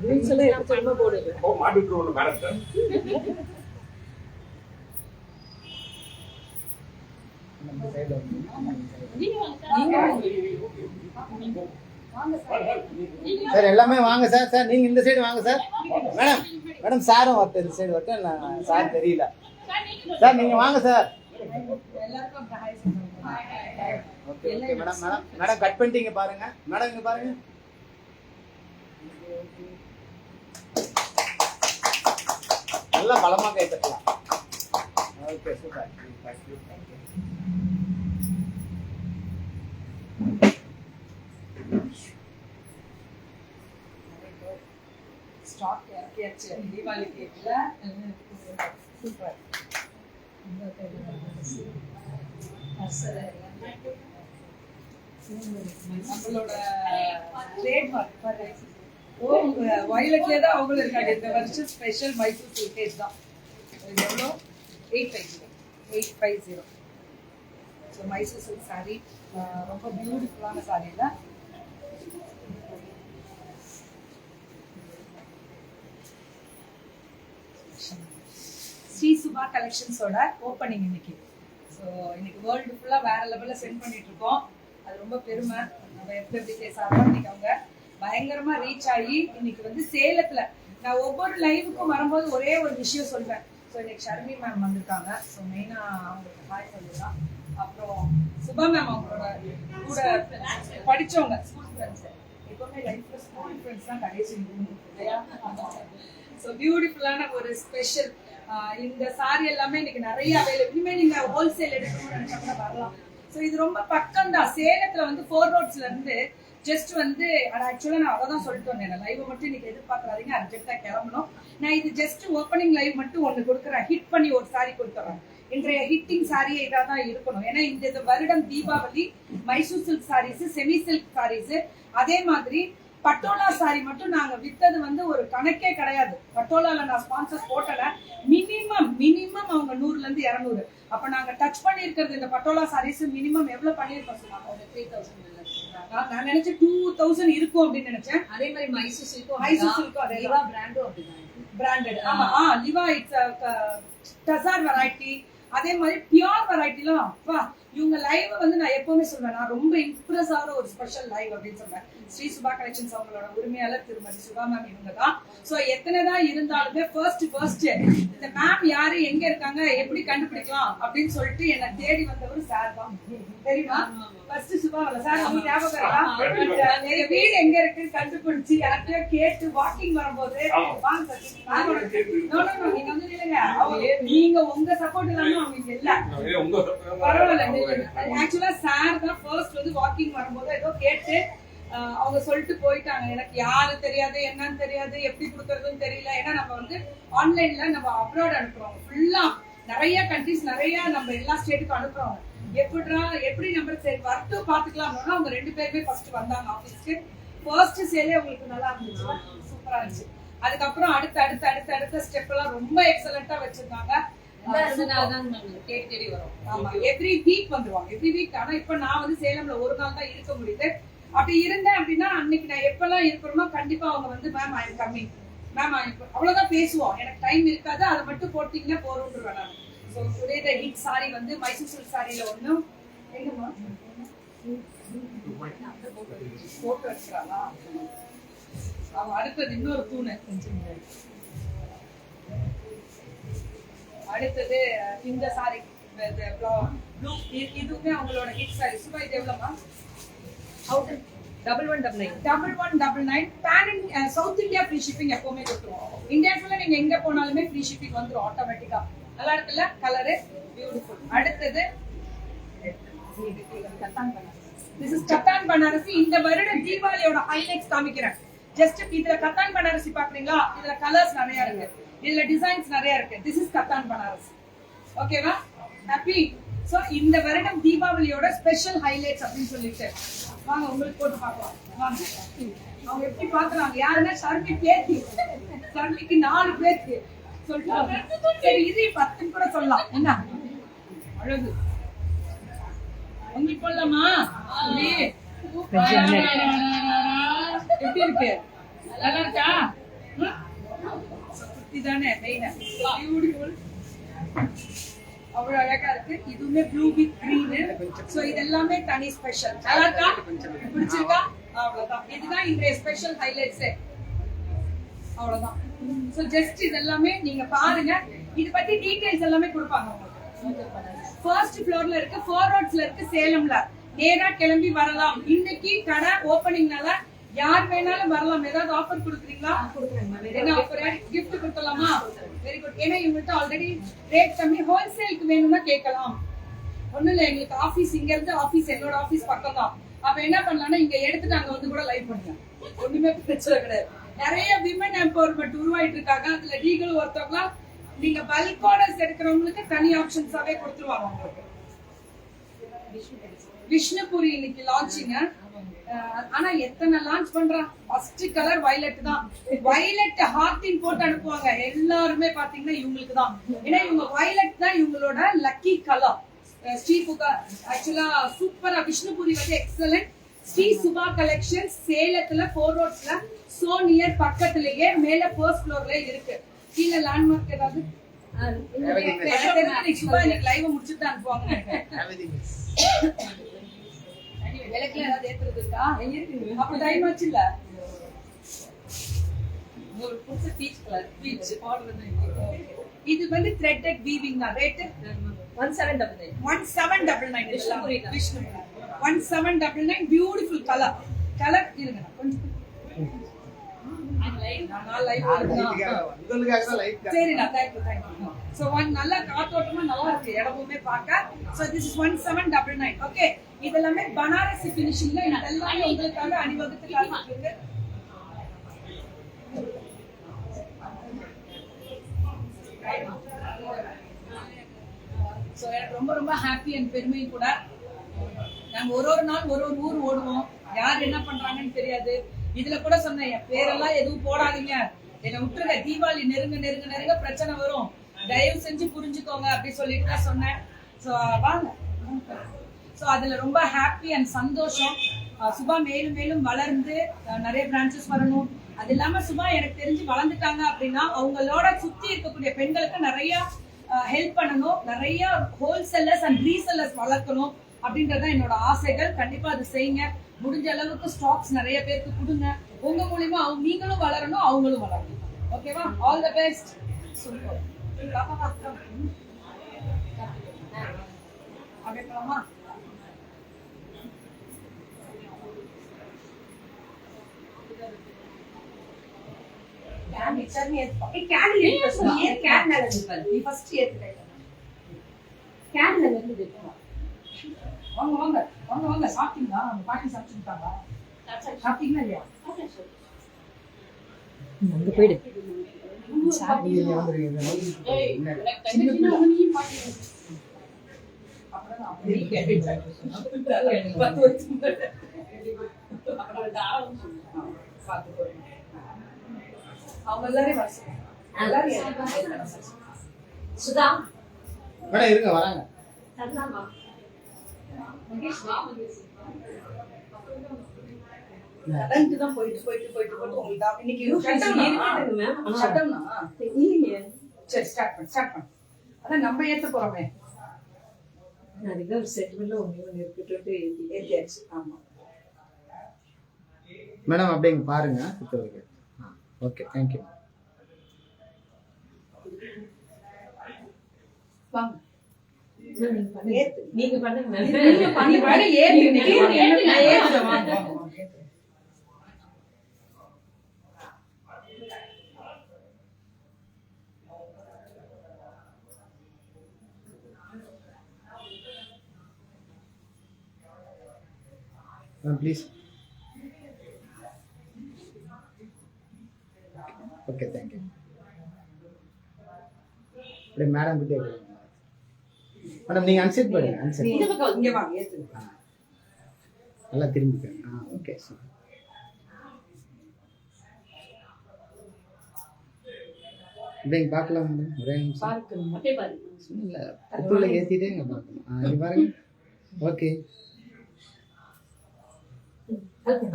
Reels எல்லாம் எப்படி தெரியுமா போடுது. ஓ மாட்டிட்டு ஒன்று மேடம் சார். சார் எல்லாமே வாங்க சார். சார் நீங்க இந்த சைடு வாங்க சார். மேடம் மேடம் சாரும் வரட்டும், இந்த சைடு வரட்டும். நான் சார் தெரியல சார், நீங்க வாங்க sir. Okay okay madam. Madam madam cut பண்ணிட்டீங்க பாருங்க. மேடம் இங்க பாருங்க. நல்லா பலமா கை தட்டலாம். Okay super. ஸ்டாக் இறக்கியாச்சு தீபாவளி கேட்கல. சூப்பர். நம்மளோட ட்ரேட்மார்க் வயலட்லேயே தான் அவங்களும் இருக்காங்க. இந்த வருஷம் ஸ்பெஷல் மைசூர் சில்கேஜ் தான். இது எவ்வளோ? 850. ஸோ மைசூர் சில்க் சாரீ ரொம்ப பியூட்டிஃபுல்லான சாரீ இல்லை? ஸ்ரீ சுபா கலெக்ஷன்ஸோட ஓப்பனிங் இன்னைக்கு. ஸோ இன்னைக்கு வேர்ல்டு ஃபுல்லாக வேற லெவலில் சென்ட் பண்ணிட்டு இருக்கோம். அது ரொம்ப பெருமை. நம்ம FWK சார்பாக இன்னைக்கு அவங்க பயங்கரமா ரீச் ஆகி இன்னைக்கு வந்து சேலத்துல நான் ஒவ்வொரு லைவுக்கும் வரும்போது ஒரே ஒரு விஷயம் சொல்றேன். ஸோ இன்னைக்கு ஷர்மி மேம் வந்திருக்காங்க. ஸோ மெயினா அவங்களுக்கு ஹாய் சொல்லிடலாம். அப்புறம் சுபா மேம் அவங்களோட கூட படிச்சவங்க ஸ்கூல் ஃப்ரெண்ட்ஸ். எப்பவுமே லைஃப்ல ஸ்கூல் ஃப்ரெண்ட்ஸ் தான் கடைசி இல்லையா? ஸோ பியூட்டிஃபுல்லான ஒரு ஸ்பெஷல் இந்த சாரி எல்லாமே இன்னைக்கு நிறைய அவைலபிள். இனிமே நீங்க ஹோல்சேல் எடுக்கணும்னு நினைச்சா கூட வரலாம். ஸோ இது ரொம்ப பக்கம் தான். சேலத்துல வந்து 4 ரோட்ஸ்ல இருந்து ஜஸ்ட் வந்து ஆக்சுவலா நான் அதான் சொல்லிட்டு வந்தேன். லைவ் மட்டும் இன்னைக்கு எதிர்பார்க்கறாதீங்க, அர்ஜென்ட்டா கிளம்பணும். நான் இது ஜஸ்ட் ஓப்பனிங் லைவ் மட்டும் ஒன்று கொடுக்குறேன். ஹிட் பண்ணி ஒரு சாரி கொடுத்துறேன். இன்றைய ஹிட்டிங் சாரியே இதாக தான் இருக்கணும். ஏன்னா இந்த வருடம் Deepavali Mysore silk saris, semi silk saris, அதே மாதிரி பட்டோலா சாரி மட்டும் நாங்க வித்தது வந்து ஒரு கணக்கே கிடையாது. பட்டோலால நான் ஸ்பான்சர் போட்டல. மினிமம் அவங்க 100ல இருந்து 200. அப்ப நாங்க டச் பண்ணி இருக்கிறது இந்த பட்டோலா சாரீஸ் மினிமம் எவ்வளவு பண்ணிருக்கோம் சொன்னாங்க? 3000. நான் நினைச்சேன் 2000 இருக்கும் அப்படின்னு நினைச்சேன். அதே மாதிரி மைசூர் சில்க்கும் லிவா பிராண்டும் அப்படிதான். பிராண்டட். ஆமா லிவா இட்ஸ் டசார் வெரைட்டி. அதே மாதிரி பியூர் வெரைட்டிலாம் அப்பா இவங்க லைவ் வந்து நான் எப்பவுமே சொல்வேன், நான் ரொம்ப இம்ப்ரெஸ் ஆகிற ஒரு ஸ்பெஷல் லைவ் அப்படின்னு சொல்றேன். ஸ்ரீ சுபா கலெக்ஷன்ஸ் அவங்களோட உரிமையாளர் திருமதி சுபா மேம் இவங்க தான். ஸோ எத்தனைதான் இருந்தாலுமே ஃபர்ஸ்ட் இந்த மேம் யாரு, எங்க இருக்காங்க, எப்படி கண்டுபிடிக்கலாம் அப்படின்னு சொல்லிட்டு என்ன தேடி வந்தவர் சார் தான். தெரியுமா? ஃபர்ஸ்ட் சுபா சார் உங்களுக்கு ஞாபகம் இருக்கா? எங்க வீடு எங்க இருக்குன்னு கண்டுபிடிச்சு யார்கிட்டயோ கேட்டு வாக்கிங் வரும்போது வாங்க நீங்க வந்து இல்லைங்க, நீங்க உங்க சப்போர்ட் இல்லாம அவங்க இல்ல. பரவாயில்ல. ஆக்சுவலா சார் தான் ஃபர்ஸ்ட் வந்து வாக்கிங் வரும்போது ஏதோ கேட்டு அவங்க சொல்லிட்டு போயிட்டாங்க. எனக்கு யாரு தெரியாது, என்னன்னு தெரியாது, எப்படி கொடுக்கறதுன்னு தெரியல. ஏன்னா நம்ம வந்து ஆன்லைன்ல நம்ம அப்ராட் அனுப்புறோம். ஃபுல்லா நிறைய கண்ட்ரிஸ், நிறைய நம்ம எல்லா ஸ்டேட்டுக்கும் அனுப்புறோம். எப்படி நம்ம சரி வரட்டும் பாத்துக்கலாம்னா அவங்க 2 பேருமே ஃபர்ஸ்ட் வந்தாங்க ஆபீஸ்க்கு. ஃபர்ஸ்ட் சேலே உங்களுக்கு நல்லா இருந்துச்சு, சூப்பரா இருந்துச்சு. அதுக்கப்புறம் அடுத்த ஸ்டெப் எல்லாம் ரொம்ப எக்ஸலண்டா வச்சிருந்தாங்க. தேடி வரும். ஆமா, எவ்ரி வீக் வந்துருவாங்க. Every week. ஆனா இப்ப நான் வந்து சேலம்ல ஒரு நாள் தான் இருக்க முடியுது. அப்படி இருந்தேன் அப்படின்னா அன்னைக்கு நான் எப்பெல்லாம் இருக்கிறோமோ கண்டிப்பா அவங்க வந்து ma'am I am coming, ma'am அவ்வளவுதான் பேசுவோம். எனக்கு டைம் இருக்காது, அதை மட்டும் போட்டீங்கன்னா போறோம்ன்றேன் நான். So today the hit sorry வந்து மைசூர் சில்க் சாரியில ஒண்ணு எங்கம்மா போட்டோ எடுக்கிறாளா? அவன் அடுத்தது இன்னொரு தூணு. அடுத்தது இந்த சாரி இதுவுமே அவங்களோட ஹிட் சாரி. சுபா இது எவ்வளவுமா? 1199. Pan South India free shipping எப்பவுமே கொடுத்துருவோம். இந்தியாக்குள்ள நீங்க எங்க போனாலுமே ஃப்ரீ ஷிப்பிங் வந்துடும் ஆட்டோமேட்டிக்கா. நல்லா இருக்குல்ல? Colour beautiful. அடுத்தது திஸ் இஸ் கத்தான் பனாரசி. இந்த வருட தீபாவளியோட ஹைலைட்ஸ் காமிக்கிறேன். ஜஸ்ட் இதுல கத்தான் பனாரசி பாக்குறீங்களா? இதுல கலர்ஸ் நிறைய இருக்கு, இதுல டிசைன்ஸ் நிறைய இருக்கு. This is katan Banarasi. ஓகேவா? ஹாப்பி. சோ இந்த வருடம் தீபாவளியோட ஸ்பெஷல் ஹைலைட்ஸ் அப்படின்னு சொல்லிட்டு வாங்க உங்களுக்கு போட்டு பார்க்கலாம். வாங்க அவங்க எப்படி பாக்குறாங்க. யாருன்னா ஷர்மி பேத்தி. ஷர்மிக்கு 4 பேருக்கு சொல்லிட்டாங்க. சரி இது 10 கூட சொல்லலாம். என்ன அழகு உங்களுக்கு போடலாமா? எப்படி இருக்கு? நல்லா இருக்கா? சுத்தி தானே மெயினா. பியூட்டிஃபுல். அவ்வளவு அழகா இருக்கு. இதுவுமே ப்ளூ வித் கிரீன். சோ இதெல்லாமே தனி ஸ்பெஷல். நல்லா இருக்கா? பிடிச்சிருக்கா? அவ்வளவுதான். இதுதான் இன்றைய ஸ்பெஷல் ஹைலைட்ஸ். அவ்வளவுதான். சோ ஜஸ்ட் இதெல்லாமே நீங்க பாருங்க. இது பத்தி டீடைல்ஸ் எல்லாமே கொடுப்பாங்க உங்களுக்கு. ஃபர்ஸ்ட் ஃப்ளோர்ல இருக்கு, 4 ரோட்ஸ்ல இருக்கு, சேலம்ல. நேரா கிளம்பி வரலாம். இன்னைக்கு கடை ஓபனிங்னால யார் வேணாலும் வரலாம். ஏதாவது ஆஃபர் கொடுக்குறீங்களா? என்ன ஆஃபர்? gift கொடுக்கலாமா? Very good. ஏன்னா இவங்கள்ட்ட ஆல்ரெடி ரேட் கம்மி. ஹோல்சேலுக்கு வேணும்னா கேட்கலாம். ஒண்ணும் இல்ல, எங்களுக்கு ஆபீஸ் இங்க இருந்து ஆபீஸ் என்னோட ஆபீஸ் பக்கம் தான். அப்ப என்ன பண்ணலாம்னா இங்க எடுத்துட்டு அங்க வந்து கூட லைவ் பண்ணலாம். ஒண்ணுமே பிரச்சனை கிடையாது. நிறைய விமன் எம்பவர்மெண்ட் உருவாயிட்டு இருக்காங்க. அதுல நீங்களும் ஒருத்தவங்களா நீங்க பல்க் ஆர்டர்ஸ் எடுக்கிறவங்களுக்கு தனி ஆப்ஷன்ஸாவே கொடுத்துருவாங்க உங்களுக்கு. விஷ்ணுபுரி இன்னைக்கு லான்ச்சிங்க. ஆனா எத்தனை லான்ச் பண்றான். ஃபர்ஸ்ட் கலர் வயலட் தான். வயலட் ஹார்டின் போட்டு அனுப்புவாங்க எல்லாருமே. பாத்தீங்கன்னா இவங்களுக்கு தான். ஏன்னா இவங்க வயலட் தான் இவங்களோட லக்கி கலர். ஸ்ரீ புகா ஆக்சுவலா சூப்பரா. விஷ்ணுபுரி வந்து எக்ஸலன்ட். ஸ்ரீ சுபா கலெக்ஷன் சேலத்துல 4 ரோட்ஸ்ல சோ நியர் பக்கத்துலயே மேல ஃபர்ஸ்ட் ஃப்ளோர்ல இருக்கு. கீழ லேண்ட்மார்க் ஏதாவது சுபா இன்னைக்கு லைவ் முடிச்சுட்டு அனுப்புவாங்க. விளக்குல ஏதாவது ஏத்துறது இருக்கா? அப்ப டைம் ஆச்சு இல்ல? ஒரு புதுசு பீச் கலர் பீச் போடுறது. இது வந்து threaded weaving தான். Rate 1799. 1799 Vishnupuri. 1799 beautiful colour. Colour இருங்க கொஞ்சம். சரிடா, தேங்க்யூ. சோ நல்ல காத்தோட்டமா நல்லா இருக்கு இடமுமே பார்க்க. So this is 1799. ஓகே, இதெல்லாமே பனாரசி ஃபினிஷிங்ல. இதெல்லாம் உங்களுக்காக அணிவகுத்து காத்துருக்கு. சோ எனக்கு ரொம்ப ரொம்ப ஹாப்பி அண்ட் பெருமை கூட. நாங்க ஒரு நாள் ஒரு ஊர் ஓடுவோம். யார் என்ன பண்றாங்கன்னு தெரியாது. இதுல கூட சொன்னேன், என் பேரெல்லாம் எதுவும் போடாதீங்க, என்ன விட்டுருங்க. தீபாவளி நெருங்க நெருங்க நெருங்க பிரச்சனை வரும், தயவு செஞ்சு புரிஞ்சுக்கோங்க அப்படி சொல்லிட்டு தான் சொன்னேன். சோ வாங்க. சோ அதுல ரொம்ப ஹாப்பி அண்ட் சந்தோஷம். சுபா மேலும் மேலும் வளர்ந்து நிறைய பிரான்ச்சஸ் வரணும். அது இல்லாம சுபா எனக்கு தெரிஞ்சு வளர்ந்துட்டாங்க அப்படின்னா அவங்களோட சுத்தி இருக்கக்கூடிய பெண்களுக்கு நிறைய ஹெல்ப் பண்ணணும். நிறைய ஹோல்சேலர்ஸ் அண்ட் ரீசெல்லர்ஸ் வளர்க்கணும் அப்படின்றதான் என்னோட ஆசைகள். கண்டிப்பா அது செய்யுங்க. முடிஞ்ச அளவுக்கு ஸ்டாக்ஸ் நிறைய பேருக்கு கொடுங்க. உங்க மூலியமா நீங்களும் வளரணும், அவங்களும் வளரணும். ஓகேவா? All the best. சூப்பர். அப்படியே போலாமா? வாங்க வாங்க வாங்க வாங்க. சாப்பிட்டீங்களா? உங்க பாட்டி சாப்பிட்டுட்டாங்க. சாப்பிட்டீங்களா இல்லையா? அங்க போயிடு. அவங்க எல்லாரும் சுதா மேடம் இருங்க, வராங்க. கடந்து தான் போயிட்டு உங்களுக்கு இன்னைக்கு ஷட்டவுனா? சரி, ஸ்டார்ட் பண்ணு. அதான் நம்ம ஏத்த போறோமே. அதுக்கு ஒரு செட்மெண்ட்ல ஒண்ணு இருக்கட்டு ஏத்தியாச்சு. ஆமா மேடம் அப்படியே பாருங்க. Okay, thank you. வாங்க. நீங்க பண்ணுங்க. ப்ளீஸ். Okay, thank you. அப்படியே மேடம் கிட்டே மேடம் நீங்க அன்செட் பண்ணுங்க. அன்செட் இங்க வாங்க. ஏத்துங்க. நல்லா திரும்பிக்கங்க. Okay, super. அப்படியே பார்க்கலாம் மேடம். ஒரே நிமிஷம் பார்க்கணும். அப்படியே பாருங்க. இல்ல, புத்துள்ள ஏத்திட்டே இங்க பார்க்கணும். இங்க பாருங்க. ஓகே.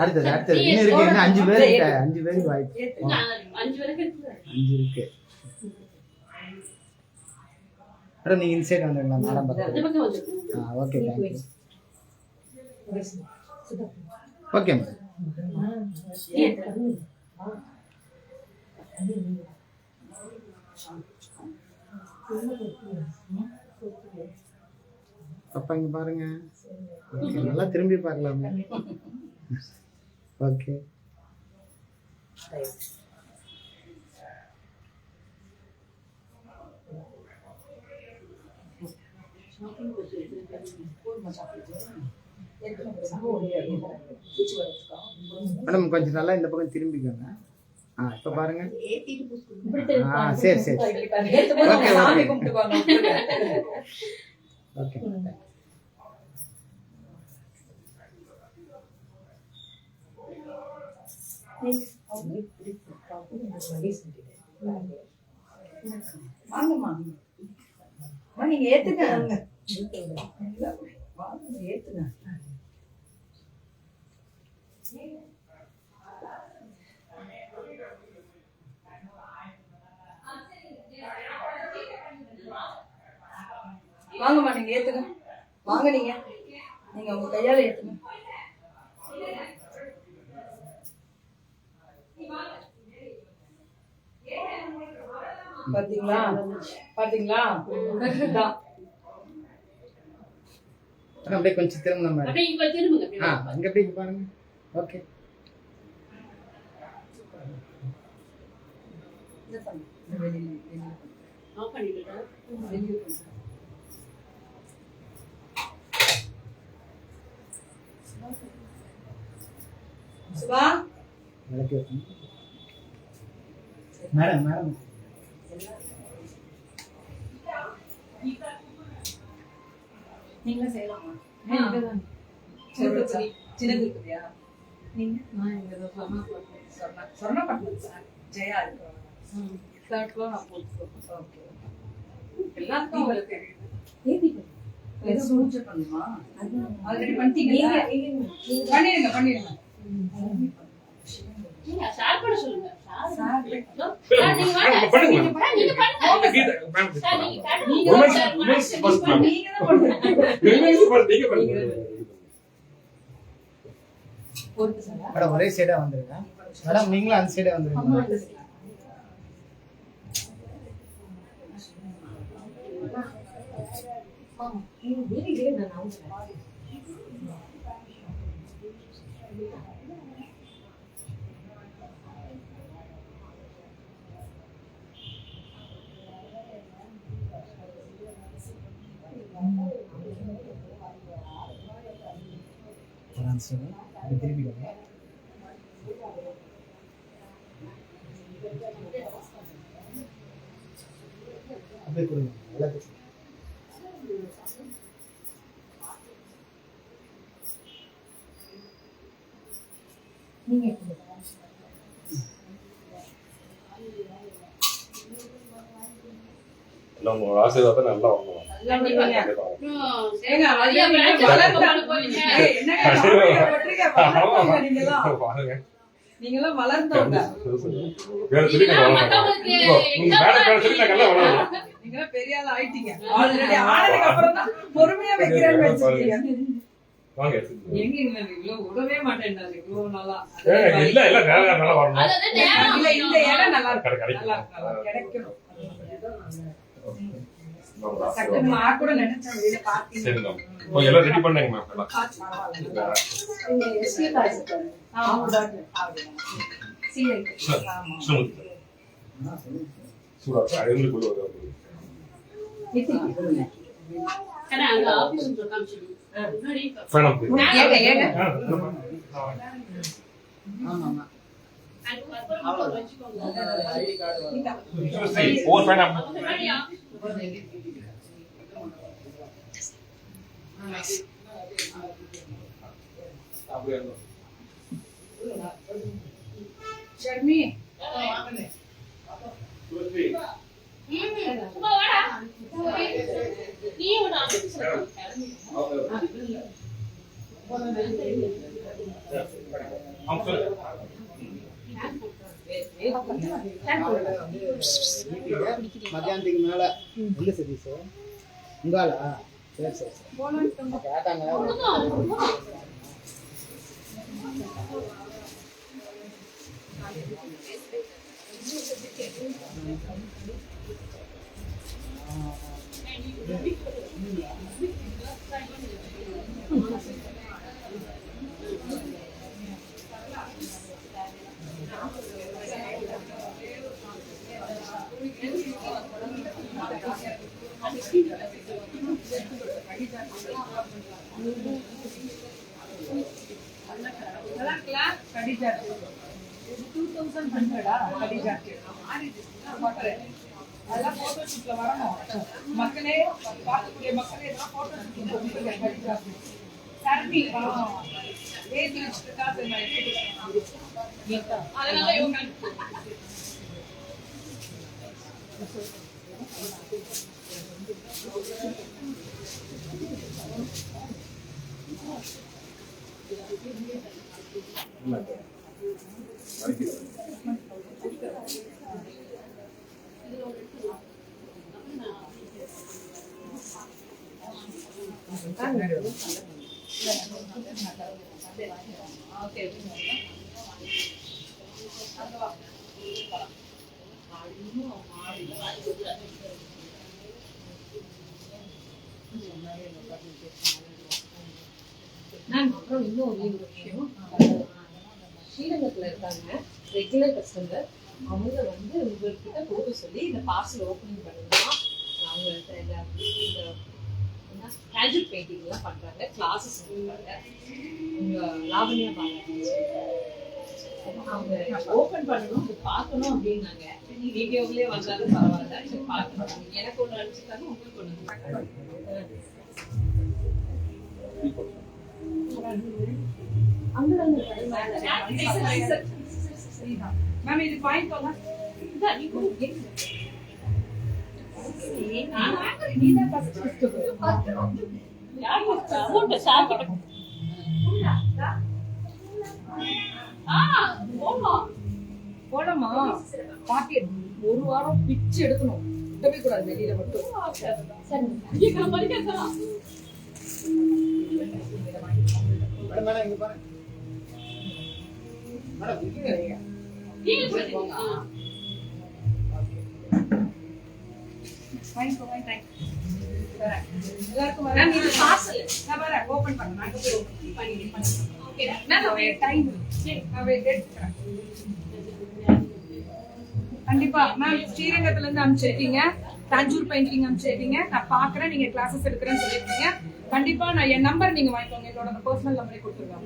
அடுத்தது அடுத்தது இன்னும் இருக்கு, இன்னும் 5 பேருக்கு 5 பேருக்கு வாய்ப்பு. ஏத்துங்க. 5 வரைக்கும் இருக்கு. 5 இருக்கு. மேடம் நீங்க இந்த சைடு வந்துருங்களா மேடம் இந்த பக்கம். பக்கம் வந்துருக்கு. Okay thank you. Sudha. Okay madam. அப்பா இங்க பாருங்க. Okay, நல்லா திரும்பி பார்க்கலாமே. ஓகே மேடம் கொஞ்சம் நல்லா இந்த பக்கம் திரும்பிக்கோங்க. இப்ப பாருங்க. சரி சரி ஓகே சாமி ஓகே கும்பிட்டுக்கோங்க. ஓகே வாங்கம்மா. அம்மா, நீங்க ஏத்துங்க. வாங்க, ஏத்துங்க. வாங்கம்மா, நீங்க ஏத்துங்க. வாங்க, நீங்க நீங்க உங்க கையால ஏத்துங்க. பாத்தீங்களா பாத்தீங்களா இதான். அப்படியே கொஞ்சம் திரும்ப மேடம். அப்படியே இங்க திரும்புங்க. அப்படியே அங்க அப்படியே பாருங்க. ஓகே இதை பண்ணு. இந்த வெளியில ஆஃப் பண்ணிடுங்க. வெளியில பண்ணு. சுபா விளக்கி வைக்கணும். மேடம் மேடம் நீங்களும் செய்யலாமா? சின்னது இருக்குதியா? நீங்க சொன்ன பண்ணுங்க சார். ஜெயா இருக்கு. ஓகே. எல்லாத்துக்கும் உங்களுக்கு தெரியுது. சூழ்ச்சி பண்ணுமா? ஆல்ரெடி பண்ணிட்டீங்களா? பண்ணிடுங்க. நீங்க ஷேர் பண்ண சொல்லுங்க. சார் நீங்க வாங்க. நீங்க பண்ணுங்க. சார் நீங்க மேடம் ஒரே சைடா வந்துருங்க. மேடம் நீங்களும் அந்த சைடா வந்துருங்க. திரும்பிக்கோங்க. அப்படியே கொடுங்க எல்லாத்துக்கும். நீங்க உங்க ஆசீர்வாதம் நல்லா வாங்குவோம். நீங்களாம் வளர்ந்தவங்க. நீங்களாம் பெரிய ஆள் ஆயிட்டீங்க. ஆல்ரெடி ஆனதுக்கு அப்புறம் தான் பொறுமையா வைக்கிறேன்னு வச்சிருக்கீங்க. எங்க இவ்வளவு விடவே மாட்டேன்டாரு இவ்வளவு நாளா. இல்ல இல்ல நல்லா வரணும். இல்ல இந்த இடம் நல்லா இருக்கு. நல்லா கிடைக்கும். சட்டுன்னு நான் கூட நினைச்சேன் வெளியில பாத்தீங்க. சரி மேம். இப்போ எல்லாம் ரெடி பண்ணேங்க மேம் எல்லாம். சூடா அது குள்ள வருது. அங்க ஆபீஸ் காமிச்சு ஃபேன் ஏங்க ஆமாமா ஓ ஃபேன் ஷர்மி சும்மா வாடா நீ ஒரு ஆபீஸ் அவங்க சொல்லுங்க. மத்தியானத்துக்கு மேல இல்ல சதீஷ் உங்காலா சரி சரி சரி கேட்டாங்க Khadija. 2,100 Khadija. அதெல்லாம் போட்டோ ஷூட்ல வரணும். மக்களே பார்க்கக்கூடிய மக்களே இதெல்லாம் போட்டோ ஷூட்ல கூப்பிடுங்க Khadija. சாரி ஏஜ் வச்சுட்டா நான் எடுத்துக்கிறேன். அதனால இவங்க அப்புறம் இன்னும் ஒரு விஷயம், ஸ்ரீரங்கத்துல இருக்காங்க ரெகுலர் கஸ்டமர், அவங்க வந்து உங்ககிட்ட கொடுக்க சொல்லி இந்த பார்சல் ஓப்பனிங் பண்ணணும்னா அவங்க கேஜுவல் பெயிண்டிங் எல்லாம் பண்றாங்க, கிளாஸஸ் கொடுக்குறாங்க. உங்க லாவண்யா பாலாஜி அவங்க ஓப்பன் பண்ணணும், பார்க்கணும் அப்படின்னாங்க. வீடியோவிலே வந்தாலும் பரவாயில்ல, பார்க்கணும். எனக்கு ஒன்று அனுப்பிச்சிருக்காங்க, உங்களுக்கு ஒன்று. மேம் இது பாயிண்ட் போங்க. போலாமா? பாக்கெட் ஒரு வாரம் பிச்சு எடுக்கணும், விடவே கூடாது வெளியில மட்டும். மேடம் மேடம் இங்க பாருங்க மேடம் இருக்கீங்க நீங்க வாங்கிக்கோ வாங்கிக்கோ. எல்லாருக்கும் வரேன். இது பார்சல் நான் வரேன், ஓபன் பண்ணு. நான் போய் ஓபன் பண்ணி ஓகே நான் டைம் நான் எடுத்துறேன். கண்டிப்பா மேம் ஸ்ரீரங்கத்துல இருந்து அனுப்பிச்சிருக்கீங்க, தஞ்சூர் பெயிண்டிங் அனுப்பிச்சிருக்கீங்க. நான் பாக்குறேன், நீங்க கிளாஸஸ் எடுக்கிறேன்னு சொல்லிருக்கீங்க. கண்டிப்பா நான் என் நம்பர் நீங்க வாங்கிக்கோங்க, என்னோட பர்சனல் நம்பரை கொடுத்துருவேன்.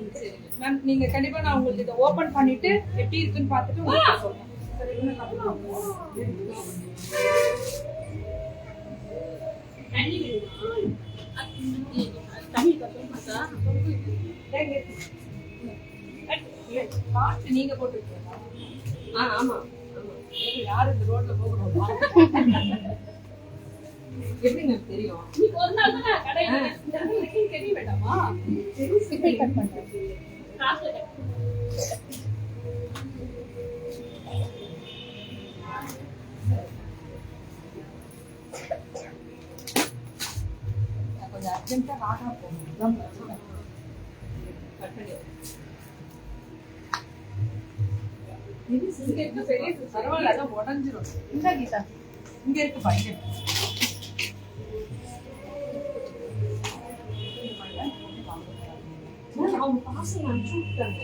மேம் நீங்க கண்டிப்பா நான் உங்களுக்கு இதை ஓபன் பண்ணிட்டு எப்படி இருக்குன்னு பார்த்துட்டு உங்களுக்கு சொல்றேன். நீங்க போட்டுருக்கீங்களா? ஆமா யாரு இந்த ரோட்ல போகணும் எப்படி எனக்கு தெரியும்? நீங்க ஒரு நாள் தான் கடையில தெரிய வேண்டாமா? இப்படி கட் பண்றேன். காசுல கட் கொஞ்சம் அர்ஜென்ட்டா வாங்க போகணும். கட் பண்ணி இது இங்க இருக்கு, பெரிய பரவாயில்ல, அதான் உடஞ்சிரும். இந்த கீதா இங்க இருக்கு பாருங்க. அவங்க பார்சல் அனுப்பிச்சுட்டாங்க.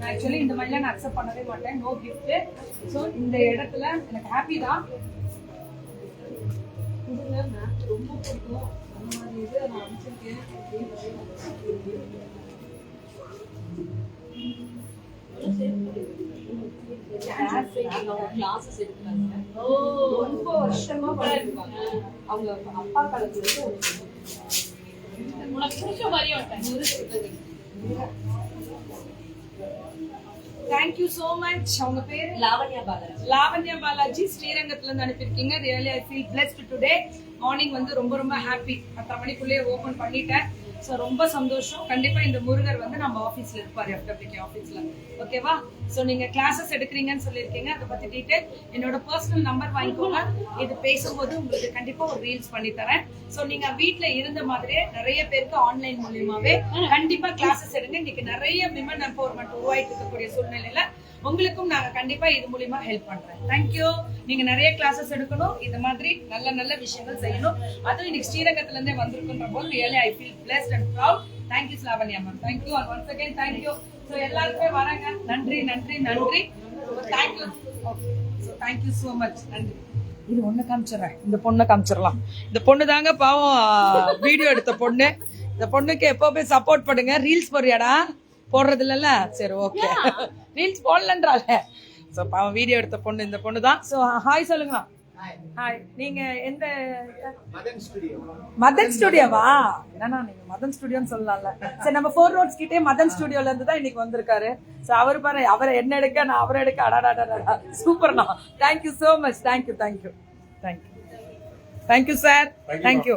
ஆக்சுவலி இந்த மாதிரிலாம் நான் அக்செப்ட் பண்ணவே மாட்டேன், நோ கிஃப்ட். ஸோ இந்த இடத்துல எனக்கு ஹாப்பி தான். ரொம்ப பிடிக்கும் அந்த மாதிரி இது நான் அனுப்பிச்சிருக்கேன். கிளாஸஸ் எடுக்கிறாங்க, ரொம்ப வருஷமா பண்ணிருக்காங்க. அவங்க அப்பா காலத்துல இருந்து உனக்கு பிடிச்ச மாதிரியே வந்தேன். Thank you so much. அவங்க பேரு லாவண்யா பாலாஜி. லாவண்யா பாலாஜி ஸ்ரீரங்கத்துல இருந்து அனுப்பியிருக்கீங்க. Really I feel blessed today. Morning வந்து ரொம்ப ரொம்ப ஹாப்பி. 10:30 மணிக்குள்ளேயே ஓபன் பண்ணிட்டேன். ஸோ ரொம்ப சந்தோஷம். கண்டிப்பா இந்த முருகர் வந்து நம்ம ஆஃபீஸ்ல இருப்பாரு, FWK ஆஃபீஸ்ல. ஓகேவா? ஸோ நீங்க கிளாஸஸ் எடுக்கிறீங்கன்னு சொல்லியிருக்கீங்க. அதை பத்தி டீடைல் என்னோட பர்சனல் நம்பர் வாங்கிக்கோங்க. இது பேசும்போது உங்களுக்கு கண்டிப்பா ஒரு ரீல்ஸ் பண்ணி தரேன். ஸோ நீங்க வீட்ல இருந்த மாதிரியே நிறைய பேருக்கு ஆன்லைன் மூலியமாவே கண்டிப்பா கிளாஸஸ் எடுங்க. இன்னைக்கு நிறைய விமன் எம்பவர்மெண்ட் உருவாயிட்டு இருக்கக்கூடிய சூழ்நிலையில உங்களுக்கும் நாங்க கண்டிப்பா இது மூலியமா ஹெல்ப் பண்றேன். தேங்க்யூ. நீங்க நிறைய கிளாஸஸ் எடுக்கணும், இந்த மாதிரி நல்ல நல்ல விஷயங்கள் செய்யணும். அதுவும் இன்னைக்கு ஸ்ரீரங்கத்துல இருந்தே வந்திருக்குன்ற போது really I feel blessed and proud. Thank you Lavanya ma'am. Thank you and once again thank you. So எல்லாருக்குமே வராங்க. நன்றி நன்றி நன்றி. Thank you. So thank you so much. நன்றி. இது ஒண்ணு காமிச்சிடறேன். இந்த பொண்ணை காமிச்சிடலாம். இந்த பொண்ணு தாங்க பாவம் வீடியோ எடுத்த பொண்ணு. இந்த பொண்ணுக்கு எப்பவுமே சப்போர்ட் பண்ணுங்க. ரீல்ஸ் போறியாடா? போடுறது இல்லைல்ல? சரி, ஓகே. ரீல்ஸ் போடலன்றால. ஸோ பாவம் வீடியோ எடுத்த பொண்ணு இந்த பொண்ணு தான். ஸோ ஹாய் சொல்லுங்களா. ஹாய். நீங்க எந்த மதன் ஸ்டுடியோவா? என்னன்னா நீங்க மதன் ஸ்டுடியோன்னு சொல்லலாம்ல. சரி, நம்ம 4 ரோட்ஸ் கிட்டே மதன் ஸ்டுடியோல இருந்து தான் இன்னைக்கு வந்திருக்காரு. ஸோ அவர் பாரு, அவரை என்ன எடுக்க நான் அவரை எடுக்க. அடாடா சூப்பர்ண்ணா. Thank you so much. Thank you thank you thank you thank you sir. Thank you.